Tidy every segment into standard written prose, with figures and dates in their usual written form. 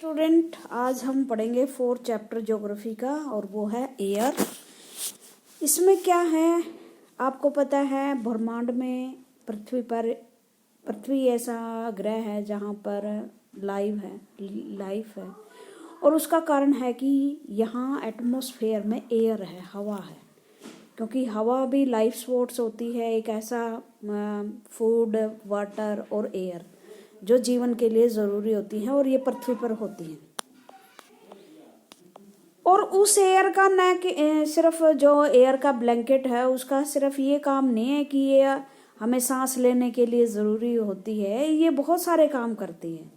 Student, आज हम पढ़ेंगे 4th चैप्टर ज्योग्राफी का और वो है एयर। इसमें क्या है आपको पता है, ब्रह्मांड में पृथ्वी ऐसा ग्रह है जहाँ पर लाइफ है और उसका कारण है कि यहाँ एटमॉस्फेयर में एयर है, हवा है। क्योंकि हवा भी लाइफ सोर्स होती है, एक ऐसा फूड, वाटर और एयर जो जीवन के लिए ज़रूरी होती है और ये पृथ्वी पर होती है। और उस एयर का न कि सिर्फ जो एयर का ब्लैंकेट है उसका सिर्फ ये काम नहीं है कि ये हमें सांस लेने के लिए ज़रूरी होती है, ये बहुत सारे काम करती है।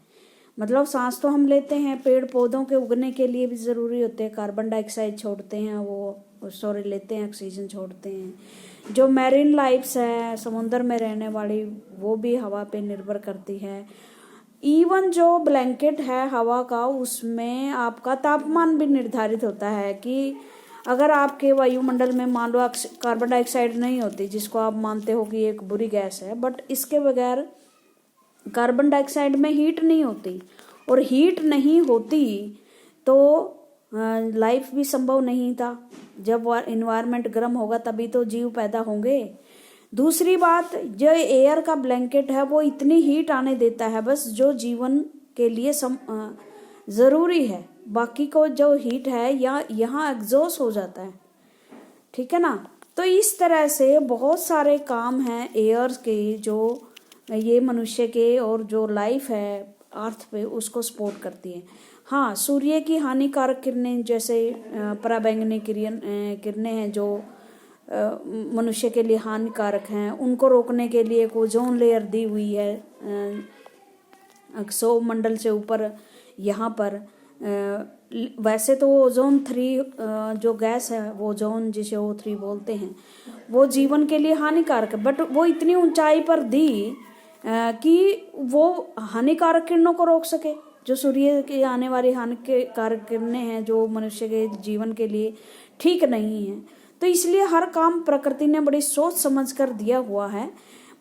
मतलब सांस तो हम लेते हैं, पेड़ पौधों के उगने के लिए भी ज़रूरी होते हैं, कार्बन डाइऑक्साइड छोड़ते हैं वो लेते हैं, ऑक्सीजन छोड़ते हैं। जो मैरीन लाइफ्स है, समुद्र में रहने वाली, वो भी हवा पे निर्भर करती है। इवन जो ब्लैंकेट है हवा का, उसमें आपका तापमान भी निर्धारित होता है कि अगर आपके वायुमंडल में मान लो कार्बन डाइऑक्साइड नहीं होती, जिसको आप मानते हो कि एक बुरी गैस है, बट इसके बगैर कार्बन डाइऑक्साइड में हीट नहीं होती, और हीट नहीं होती तो लाइफ भी संभव नहीं था। जब इन्वायरमेंट गर्म होगा तभी तो जीव पैदा होंगे। दूसरी बात, जो एयर का ब्लैंकेट है वो इतनी हीट आने देता है बस जो जीवन के लिए ज़रूरी है, बाकी को जो हीट है या यहाँ एग्जॉस्ट हो जाता है, ठीक है ना। तो इस तरह से बहुत सारे काम हैं एयर के जो ये मनुष्य के और जो लाइफ है अर्थ पे उसको सपोर्ट करती है। हाँ, सूर्य की हानिकारक किरणें जैसे पराबैंगनी किरणें हैं जो मनुष्य के लिए हानिकारक हैं, उनको रोकने के लिए एक ओजोन लेयर दी हुई है सौर मंडल से ऊपर। यहाँ पर वैसे तो ओजोन 3 जो गैस है, वो ओजोन जिसे O3 बोलते हैं, वो जीवन के लिए हानिकारक है, बट वो इतनी ऊंचाई पर दी कि वो हानिकारक किरणों को रोक सके। जो सूर्य के आने वाली हानिकारक किरणें हैं जो मनुष्य के जीवन के लिए ठीक नहीं है, तो इसलिए हर काम प्रकृति ने बड़ी सोच समझ कर दिया हुआ है।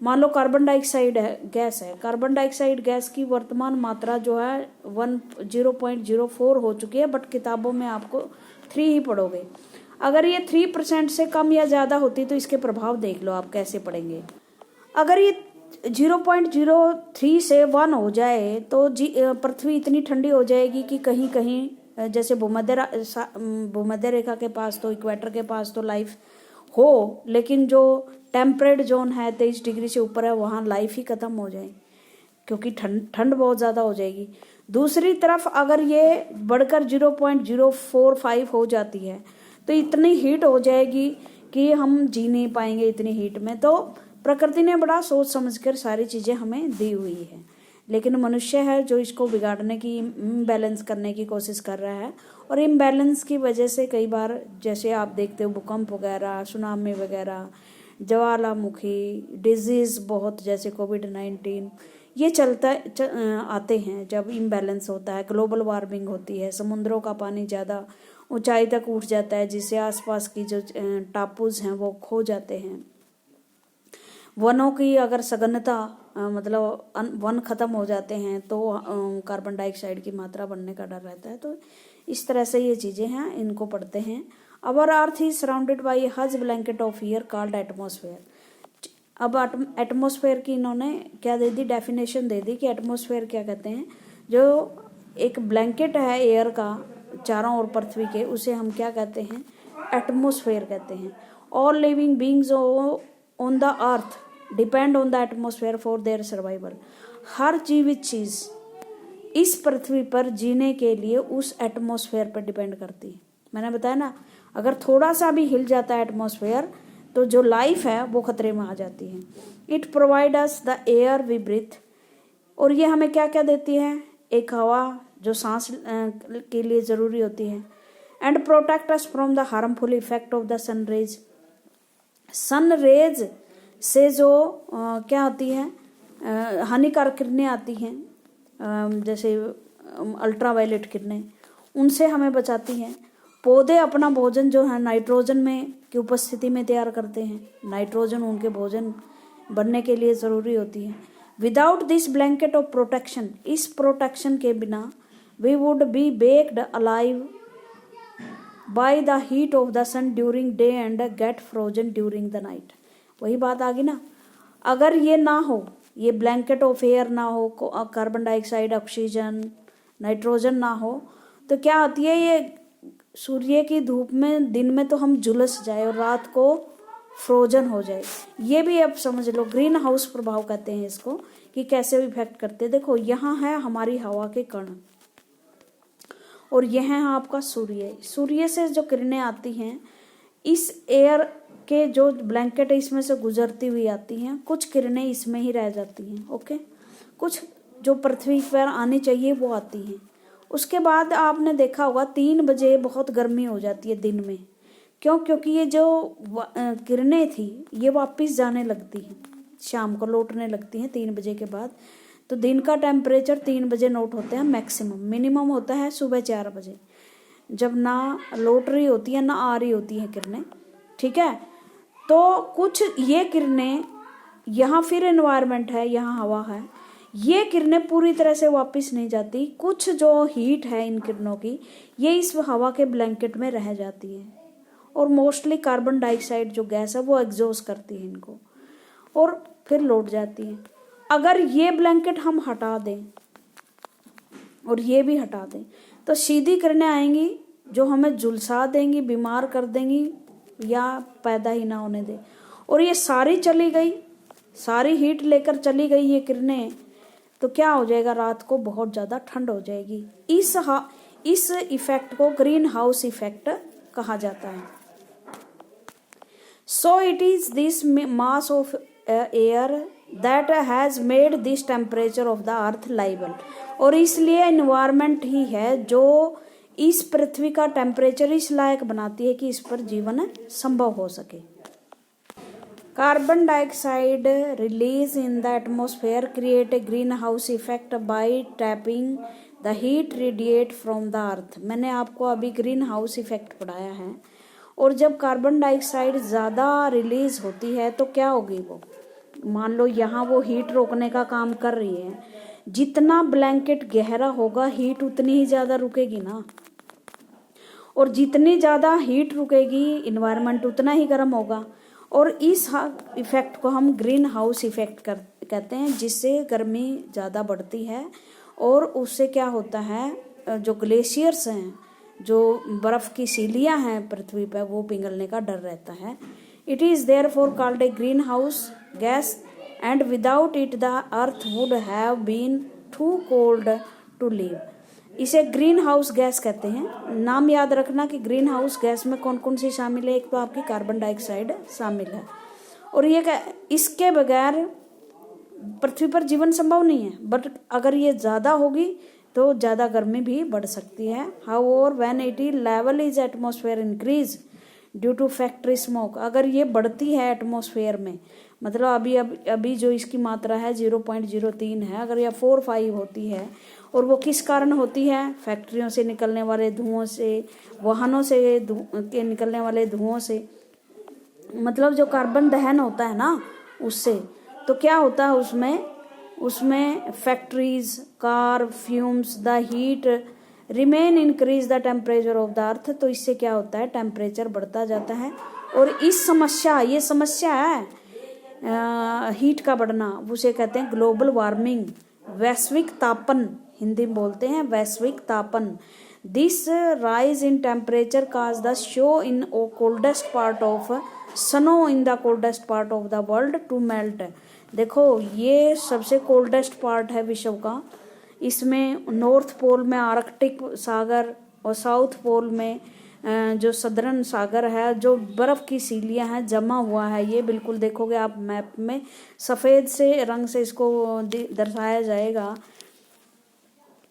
मान लो कार्बन डाइऑक्साइड गैस है, कार्बन डाइऑक्साइड गैस की वर्तमान मात्रा जो है 0.04 हो चुकी है, बट किताबों में आपको 3 ही पढ़ोगे। अगर ये 3% से कम या ज़्यादा होती तो इसके प्रभाव देख लो आप कैसे पढ़ेंगे। अगर ये 0.03 से 1 हो जाए तो पृथ्वी इतनी ठंडी हो जाएगी कि कहीं कहीं जैसे भूमध्य रेखा के पास तो, इक्वेटर के पास तो लाइफ हो, लेकिन जो टेम्परेट जोन है 23 डिग्री से ऊपर है, वहाँ लाइफ ही खत्म हो जाए क्योंकि ठंड बहुत ज़्यादा हो जाएगी। दूसरी तरफ अगर ये बढ़कर 0.045 हो जाती है तो इतनी हीट हो जाएगी कि हम जी नहीं पाएंगे इतनी हीट में। तो प्रकृति ने बड़ा सोच समझकर सारी चीज़ें हमें दी हुई है, लेकिन मनुष्य है जो इसको बिगाड़ने की, इम्बैलेंस करने की कोशिश कर रहा है। और इम्बैलेंस की वजह से कई बार जैसे आप देखते हो भूकंप वगैरह, सुनामी वगैरह, ज्वालामुखी, डिजीज़ बहुत जैसे कोविड-19, ये आते हैं जब इम्बैलेंस होता है। ग्लोबल वार्मिंग होती है, समुद्रों का पानी ज़्यादा ऊंचाई तक उठ जाता है जिससे आसपास की जो टापूज हैं वो खो जाते हैं। वनों की अगर सघनता मतलब वन खत्म हो जाते हैं तो कार्बन डाइऑक्साइड की मात्रा बढ़ने का डर रहता है। तो इस तरह से ये चीज़ें हैं, इनको पढ़ते हैं। अवर अर्थ इज सराउंडेड बाई हज blanket of air called atmosphere. अब एटमॉस्फेयर की इन्होंने क्या दे दी, डेफिनेशन दे दी कि एटमॉस्फेयर क्या कहते हैं। जो एक ब्लैंकेट है एयर का चारों ओर पृथ्वी के, उसे हम क्या कहते हैं, एटमॉस्फेयर कहते हैं। All living beings on the earth depend on the atmosphere for their survival. हर जीवित चीज इस पृथ्वी पर जीने के लिए उस एटमॉस्फेयर पर डिपेंड करती है। मैंने बताया ना, अगर थोड़ा सा भी हिल जाता है एटमॉस्फेयर तो जो लाइफ है वो खतरे में आ जाती है। It provide us the air we breathe, और ये हमें क्या क्या देती है, एक हवा जो सांस के लिए ज़रूरी होती है। And protect us from the harmful effect of the sun rays. Sun rays से जो क्या होती है, हानिकारक किरणें आती हैं जैसे अल्ट्रावायलेट किरणें, उनसे हमें बचाती हैं। पौधे अपना भोजन जो है नाइट्रोजन में की उपस्थिति में तैयार करते हैं, नाइट्रोजन उनके भोजन बनने के लिए ज़रूरी होती है। Without this blanket of protection, इस प्रोटेक्शन के बिना we would be baked alive by the heat of the sun during day and get frozen during the night. वही बात आ गई ना, अगर ये ना हो, ये ब्लैंकेट ऑफ एयर ना हो, कार्बन डाइऑक्साइड, ऑक्सीजन, नाइट्रोजन ना हो, तो क्या होती है, ये सूर्य की धूप में दिन में तो हम झुलस जाए और रात को फ्रोजन हो जाए। ये भी अब समझ लो, ग्रीन हाउस प्रभाव कहते हैं इसको, कि कैसे इफेक्ट करते हैं। देखो यहाँ है हमारी हवा के कण और यह है आपका सूर्य। सूर्य से जो किरणें आती हैं, इस एयर के जो ब्लैंकेट है इसमें से गुजरती हुई आती हैं, कुछ किरणें इसमें ही रह जाती हैं, ओके, कुछ जो पृथ्वी पर आनी चाहिए वो आती हैं। उसके बाद आपने देखा होगा 3 बजे बहुत गर्मी हो जाती है दिन में। क्यों? क्योंकि ये जो किरणें थी ये वापस जाने लगती हैं, शाम को लौटने लगती हैं 3 बजे के बाद। तो दिन का टेम्परेचर 3 बजे नोट होते हैं मैक्सिमम, मिनिमम होता है सुबह 4 बजे, जब ना लौट रही होती है ना आ रही होती है किरणें, ठीक है। तो कुछ ये किरणें, यहाँ फिर एनवायरनमेंट है, यहाँ हवा है, ये किरणें पूरी तरह से वापस नहीं जाती। कुछ जो हीट है इन किरणों की, ये इस हवा के ब्लैंकेट में रह जाती है और मोस्टली कार्बन डाइऑक्साइड जो गैस है वो एग्जॉस्ट करती है इनको और फिर लौट जाती है। अगर ये ब्लैंकेट हम हटा दें और ये भी हटा दें तो सीधी किरणें आएंगी जो हमें झुलसा देंगी, बीमार कर देंगी या पैदा ही ना होने दे। और ये सारी चली गई, सारी हीट लेकर चली गई ये किरणें, तो क्या हो जाएगा, रात को बहुत ज़्यादा ठंड हो जाएगी। इस इफेक्ट को ग्रीन हाउस इफेक्ट कहा जाता है। So it is this mass of air that has made this temperature of the earth liable. और इसलिए एनवायरनमेंट ही है जो इस पृथ्वी का टेम्परेचर इस लायक बनाती है कि इस पर जीवन संभव हो सके। Carbon dioxide release in the atmosphere create a green house effect bye trapping the heat radiate from the earth. मैंने आपको अभी ग्रीन हाउस इफेक्ट पढ़ाया है। और जब कार्बन डाइऑक्साइड ज़्यादा रिलीज होती है तो क्या होगी, वो मान लो यहाँ वो हीट रोकने का काम कर रही है, जितना ब्लैंकेट गहरा होगा हीट उतनी ही ज़्यादा रुकेगी ना, और जितनी ज़्यादा हीट रुकेगी इन्वायरमेंट उतना ही गर्म होगा। और इस इफेक्ट को हम ग्रीन हाउस इफेक्ट कहते हैं, जिससे गर्मी ज़्यादा बढ़ती है और उससे क्या होता है, जो ग्लेशियर्स हैं, जो बर्फ़ की सीलियाँ हैं पृथ्वी पर, वो पिघलने का डर रहता है। It is therefore called a greenhouse gas and without it the earth would have been too cold to live. इसे ग्रीन हाउस गैस कहते हैं। नाम याद रखना कि ग्रीन हाउस गैस में कौन कौन सी शामिल है। एक तो आपकी कार्बन डाइऑक्साइड शामिल है, और ये इसके बगैर पृथ्वी पर जीवन संभव नहीं है। बट अगर ये ज़्यादा होगी तो ज़्यादा गर्मी भी बढ़ सकती है। However when it level is atmosphere increase due to factory smoke, अगर ये बढ़ती है एटमॉस्फेयर में, मतलब अभी जो इसकी मात्रा है 0.03 है, अगर यह 4-5 होती है, और वो किस कारण होती है, फैक्ट्रियों से निकलने वाले धुओं से, वाहनों से के निकलने वाले धुओं से, मतलब जो कार्बन दहन होता है ना उससे। तो क्या होता है उसमें factories, car, fumes, the heat remain increase the temperature of the earth. तो इससे क्या होता है, टेम्परेचर बढ़ता जाता है। और इस समस्या, ये समस्या है हीट का बढ़ना, उसे कहते हैं ग्लोबल वार्मिंग, वैश्विक तापन, हिंदी में बोलते हैं वैश्विक तापन। This rise in temperature cause the snow in coldest part of snow in the coldest part of the world to melt. देखो ये सबसे कोल्डेस्ट पार्ट है विश्व का, इसमें नॉर्थ पोल में आर्कटिक सागर और साउथ पोल में जो सदर्न सागर है, जो बर्फ़ की सीलियाँ हैं जमा हुआ है, ये बिल्कुल देखोगे आप मैप में सफ़ेद से रंग से इसको दर्शाया जाएगा।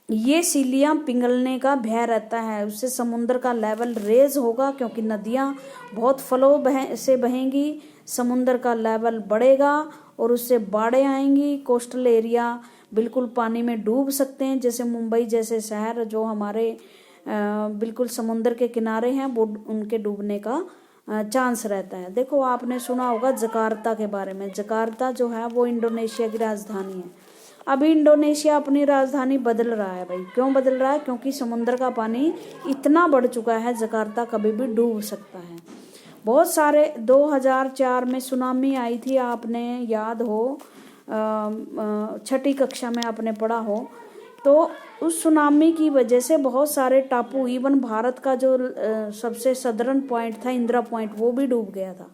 ये सीलियाँ पिघलने का भय रहता है, उससे समुद्र का लेवल रेज होगा, क्योंकि नदियाँ बहुत फ्लो से बहेंगी, समुद्र का लेवल बढ़ेगा और उससे बाढ़ें आएंगी। कोस्टल एरिया बिल्कुल पानी में डूब सकते हैं, जैसे मुंबई जैसे शहर जो हमारे बिल्कुल समुद्र के किनारे हैं, वो उनके डूबने का चांस रहता है। देखो आपने सुना होगा जकार्ता के बारे में। जकार्ता जो है वो इंडोनेशिया की राजधानी है, अभी इंडोनेशिया अपनी राजधानी बदल रहा है भाई। क्यों बदल रहा है? क्योंकि समुद्र का पानी इतना बढ़ चुका है, जकार्ता कभी भी डूब सकता है। बहुत सारे 2004 में सुनामी आई थी, आपने याद हो, छठी कक्षा में आपने पढ़ा हो। तो उस सुनामी की वजह से बहुत सारे टापू, इवन भारत का जो सबसे सदर्न पॉइंट था इंदिरा पॉइंट, वो भी डूब गया था।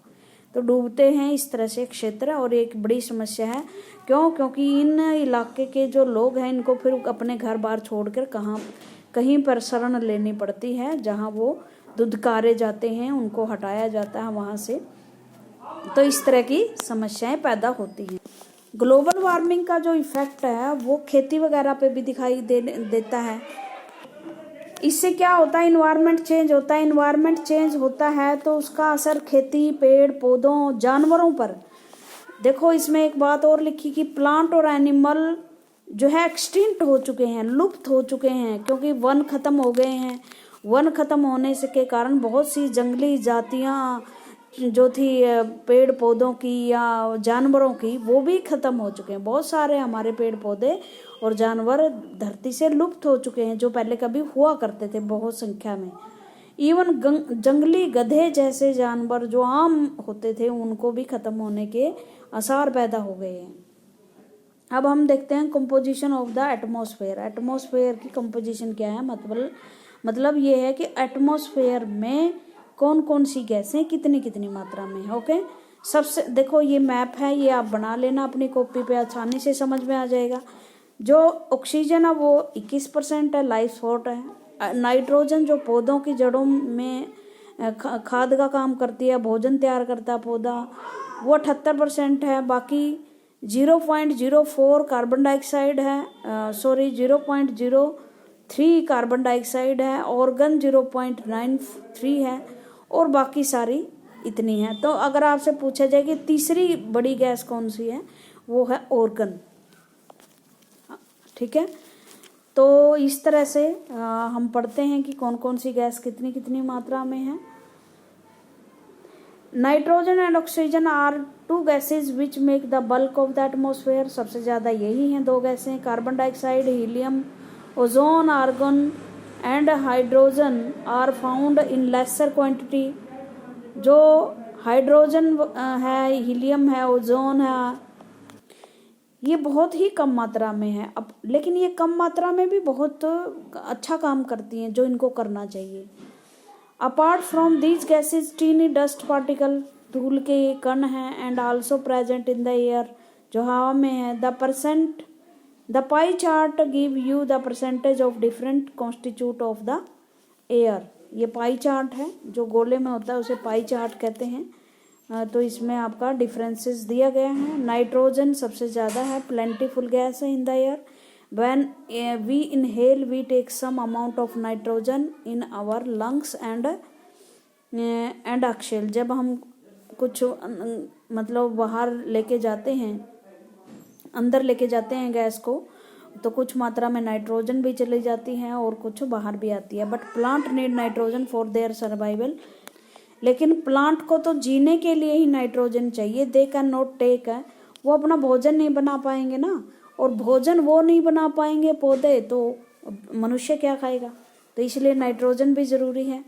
तो डूबते हैं इस तरह से क्षेत्र, और एक बड़ी समस्या है। क्यों? क्योंकि इन इलाके के जो लोग हैं इनको फिर अपने घर बार छोड़कर कहीं पर शरण लेनी पड़ती है, जहां वो धुतकारे जाते हैं, उनको हटाया जाता है वहां से। तो इस तरह की समस्याएं पैदा होती हैं। ग्लोबल वार्मिंग का जो इफेक्ट है वो खेती वगैरह पे भी दिखाई देता है। इससे क्या होता है? इन्वायरमेंट चेंज होता है। इन्वायरमेंट चेंज होता है तो उसका असर खेती, पेड़ पौधों, जानवरों पर। देखो इसमें एक बात और लिखी कि प्लांट और एनिमल जो है एक्सटिंक्ट हो चुके हैं, लुप्त हो चुके हैं, क्योंकि वन खत्म हो गए हैं। वन खत्म होने से के कारण बहुत सी जंगली जातियां जो थी पेड़ पौधों की या जानवरों की, वो भी खत्म हो चुके हैं। बहुत सारे हमारे पेड़ पौधे और जानवर धरती से लुप्त हो चुके हैं, जो पहले कभी हुआ करते थे बहुत संख्या में। इवन जंगली गधे जैसे जानवर जो आम होते थे, उनको भी खत्म होने के आसार पैदा हो गए हैं। अब हम देखते हैं composition of the atmosphere. Atmosphere की कंपोजिशन क्या है? मतलब ये है कि एटमॉस्फेयर में कौन कौन सी गैसें कितनी कितनी मात्रा में है। ओके, सबसे देखो ये मैप है, ये आप बना लेना अपनी कॉपी पे, आसानी से समझ में आ जाएगा। जो ऑक्सीजन है वो 21% है, लाइफ सपोर्ट है। नाइट्रोजन जो पौधों की जड़ों में खाद का काम करती है, भोजन तैयार करता है पौधा, वो 78% है। बाकी 0.04 कार्बन डाइऑक्साइड है, 0.03 कार्बन डाइऑक्साइड है। ऑर्गन 0.93 है, और बाकी सारी इतनी है। तो अगर आपसे पूछा जाए कि तीसरी बड़ी गैस कौन सी है, वो है ऑर्गन। ठीक है, तो इस तरह से हम पढ़ते हैं कि कौन कौन सी गैस कितनी कितनी मात्रा में है। Nitrogen and oxygen are two gases which make the bulk of the atmosphere. सबसे ज्यादा यही हैं दो गैसें। Carbon dioxide, helium, ozone, argon and hydrogen are found in lesser quantity. जो हाइड्रोजन है, हीलियम है, ओजोन है, ये बहुत ही कम मात्रा में है। अब लेकिन ये कम मात्रा में भी बहुत अच्छा काम करती हैं, जो इनको करना चाहिए। Apart from these gases tiny dust particle, धूल के कण हैं, and also present in the air, जो हवा में है। The pie chart give you the percentage of different constitute of the air. ये पाई चार्ट है, जो गोले में होता है उसे पाई चार्ट कहते हैं। तो इसमें आपका डिफरेंसेस दिया गया है। नाइट्रोजन सबसे ज़्यादा है, प्लेंटीफुल गैस है in the air. When we inhale we take some amount of nitrogen in our lungs and exhale. जब हम कुछ मतलब बाहर लेके जाते हैं, अंदर लेके जाते हैं गैस को, तो कुछ मात्रा में नाइट्रोजन भी चली जाती है और कुछ बाहर भी आती है। But plant need nitrogen for their survival. लेकिन प्लांट को तो जीने के लिए ही नाइट्रोजन चाहिए। दे कैन नॉट टेक है, वो अपना भोजन नहीं बना पाएंगे ना, और भोजन वो नहीं बना पाएंगे पौधे, तो मनुष्य क्या खाएगा? तो इसलिए नाइट्रोजन भी जरूरी है।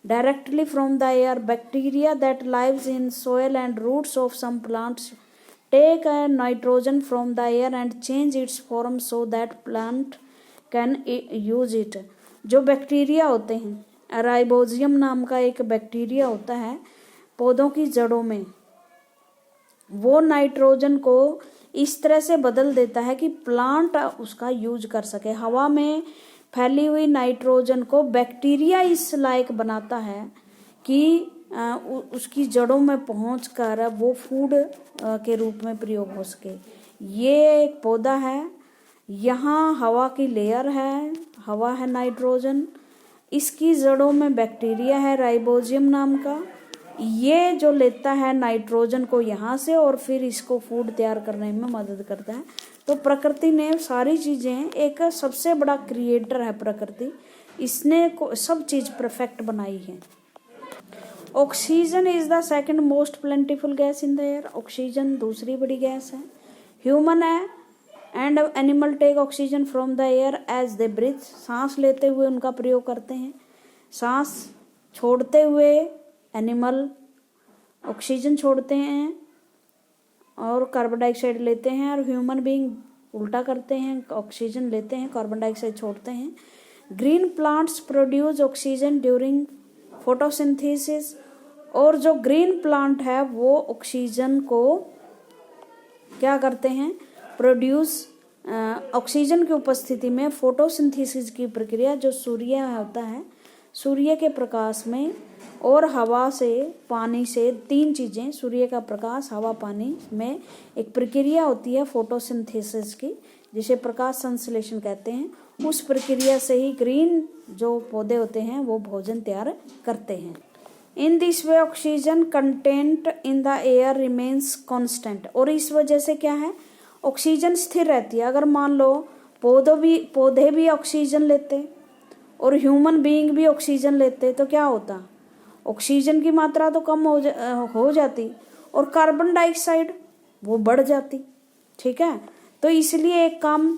Directly from the air, bacteria that lives in soil and roots of some plants take nitrogen from the air and change its form so that plant can use it. जो बैक्टीरिया होते हैं, rhizobium नाम का एक bacteria होता है पौधों की जड़ों में, वो नाइट्रोजन को इस तरह से बदल देता है कि प्लांट उसका यूज कर सके। हवा में फैली हुई नाइट्रोजन को बैक्टीरिया इस लायक बनाता है कि उसकी जड़ों में पहुंचकर वो फूड के रूप में प्रयोग हो सके। ये एक पौधा है, यहाँ हवा की लेयर है, हवा है नाइट्रोजन, इसकी जड़ों में बैक्टीरिया है राइबोजियम नाम का, ये जो लेता है नाइट्रोजन को यहाँ से और फिर इसको फूड तैयार करने में मदद करता है। तो प्रकृति ने सारी चीजें, एक सबसे बड़ा क्रिएटर है प्रकृति, इसने सब चीज परफेक्ट बनाई है। Oxygen is the second most plentiful gas in the air. Oxygen दूसरी बड़ी गैस है। ह्यूमन है and animal take oxygen from the air as they breathe, सांस लेते हुए उनका प्रयोग करते हैं, सांस छोड़ते हुए एनिमल ऑक्सीजन छोड़ते हैं और कार्बन डाइऑक्साइड लेते हैं, और ह्यूमन बीइंग उल्टा करते हैं, ऑक्सीजन लेते हैं, कार्बन डाइऑक्साइड छोड़ते हैं। Green plants produce oxygen during photosynthesis, और जो ग्रीन प्लांट है वो ऑक्सीजन को क्या करते हैं, प्रोड्यूस ऑक्सीजन की उपस्थिति में फोटोसिंथेसिस की प्रक्रिया, जो सूर्य होता है, सूर्य के प्रकाश में और हवा से, पानी से, तीन चीज़ें, सूर्य का प्रकाश, हवा, पानी में एक प्रक्रिया होती है फोटोसिंथेसिस की, जिसे प्रकाश संश्लेषण कहते हैं। उस प्रक्रिया से ही ग्रीन जो पौधे होते हैं वो भोजन तैयार करते हैं। In this way oxygen content in the air remains constant, और इस वजह से क्या है, ऑक्सीजन स्थिर रहती है। अगर मान लो पौधे भी ऑक्सीजन लेते और ह्यूमन बीइंग भी ऑक्सीजन लेते तो क्या होता, ऑक्सीजन की मात्रा तो कम हो जाती और कार्बन डाइऑक्साइड वो बढ़ जाती। ठीक है, तो इसलिए एक काम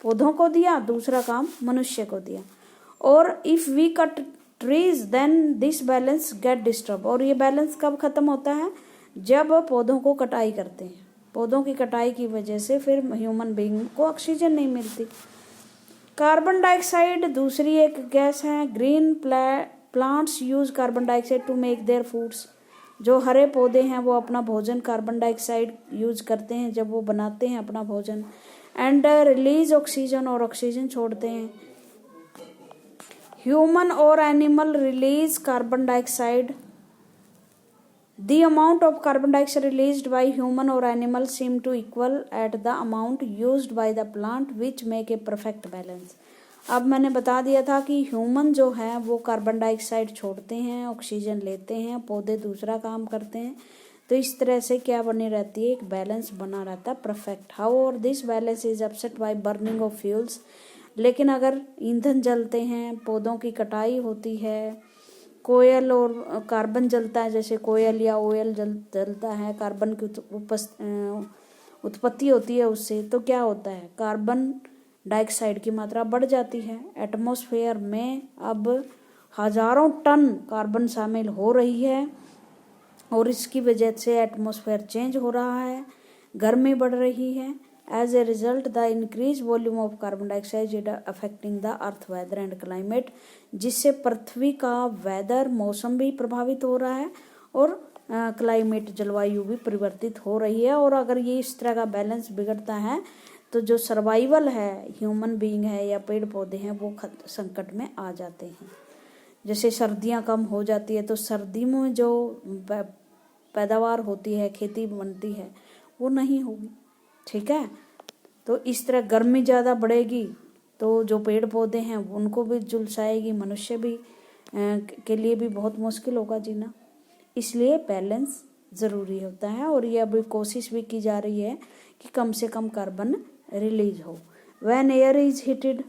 पौधों को दिया, दूसरा काम मनुष्य को दिया। और if we cut trees then this balance get disturb, और ये बैलेंस कब खत्म होता है, जब पौधों को कटाई करते हैं। पौधों की कटाई की वजह से फिर ह्यूमन बीइंग को ऑक्सीजन नहीं मिलती। कार्बन डाइऑक्साइड दूसरी एक गैस है। Green plants use carbon dioxide to make their foods, जो हरे पौधे हैं वो अपना भोजन कार्बन डाइऑक्साइड यूज करते हैं जब वो बनाते हैं अपना भोजन। एंड रिलीज ऑक्सीजन, और ऑक्सीजन छोड़ते हैं। ह्यूमन और animal release carbon dioxide. The amount of carbon dioxide released by human or animal seem to equal at the amount used by the plant, which make a perfect balance. अब मैंने बता दिया था कि human जो है वो कार्बन डाइऑक्साइड छोड़ते हैं, ऑक्सीजन लेते हैं, पौधे दूसरा काम करते हैं, तो इस तरह से क्या बनी रहती है, एक बैलेंस बना रहता है परफेक्ट। हाउ और this balance is upset by burning of fuels, लेकिन अगर ईंधन जलते हैं, पौधों की कटाई होती है, कोयल और कार्बन जलता है, जैसे कोयल या ऑयल जलता है, कार्बन की उत्पत्ति होती है उससे, तो क्या होता है, कार्बन डाइऑक्साइड की मात्रा बढ़ जाती है। एटमॉस्फेयर में अब हजारों टन कार्बन शामिल हो रही है और इसकी वजह से एटमॉस्फेयर चेंज हो रहा है, गर्मी बढ़ रही है। As a result, the increased volume of carbon dioxide is affecting the earth weather and climate, जिससे पृथ्वी का वेदर, मौसम भी प्रभावित हो रहा है और क्लाइमेट, जलवायु भी परिवर्तित हो रही है। और अगर ये इस तरह का बैलेंस बिगड़ता है तो जो सर्वाइवल है, ह्यूमन बीइंग है या पेड़ पौधे हैं, वो संकट में आ जाते हैं। जैसे सर्दियाँ कम हो जाती है तो सर्दी में जो पैदावार होती है, खेती बनती है, वो नहीं होगी। ठीक है, तो इस तरह गर्मी ज़्यादा बढ़ेगी तो जो पेड़ पौधे हैं उनको भी झुलसाएगी, मनुष्य भी के लिए भी बहुत मुश्किल होगा जीना। इसलिए बैलेंस ज़रूरी होता है और ये अभी कोशिश भी की जा रही है कि कम से कम कार्बन रिलीज हो। व्हेन एयर इज हीटेड,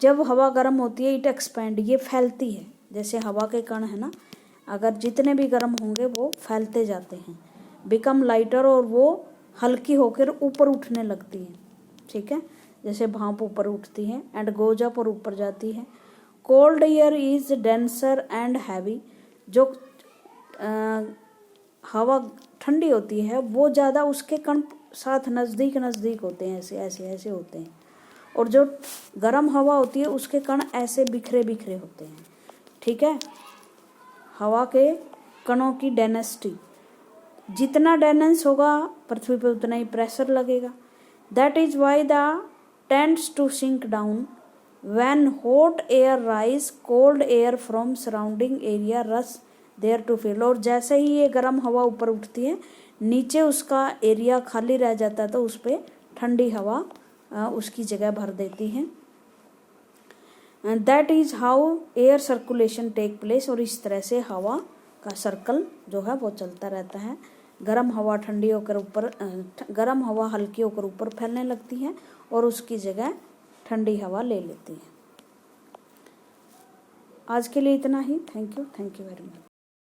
जब हवा गर्म होती है, इट एक्सपैंड, ये फैलती है। जैसे हवा के कण है ना, अगर जितने भी गर्म होंगे वो फैलते जाते हैं। बिकम लाइटर, और वो हल्की होकर ऊपर उठने लगती है। ठीक है, जैसे भाप ऊपर उठती है। एंड गोज अप, और ऊपर जाती है। Cold air is denser and heavy, जो हवा ठंडी होती है वो ज़्यादा उसके कण साथ नज़दीक होते हैं, ऐसे होते हैं। और जो गर्म हवा होती है उसके कण ऐसे बिखरे होते हैं। ठीक है, हवा के कणों की डेंसिटी, जितना डेंस होगा पृथ्वी पे उतना ही प्रेशर लगेगा। That is why the tends to sink down when hot air rise, cold air from surrounding area rush there to fill. और जैसे ही ये गर्म हवा ऊपर उठती है, नीचे उसका एरिया खाली रह जाता है तो उस पर ठंडी हवा उसकी जगह भर देती है। That is how air circulation take place, और इस तरह से हवा का सर्कल जो है वो चलता रहता है। गर्म हवा ठंडी होकर ऊपर, गर्म हवा हल्की होकर ऊपर फैलने लगती है और उसकी जगह ठंडी हवा ले लेती है। आज के लिए इतना ही। Thank you very much.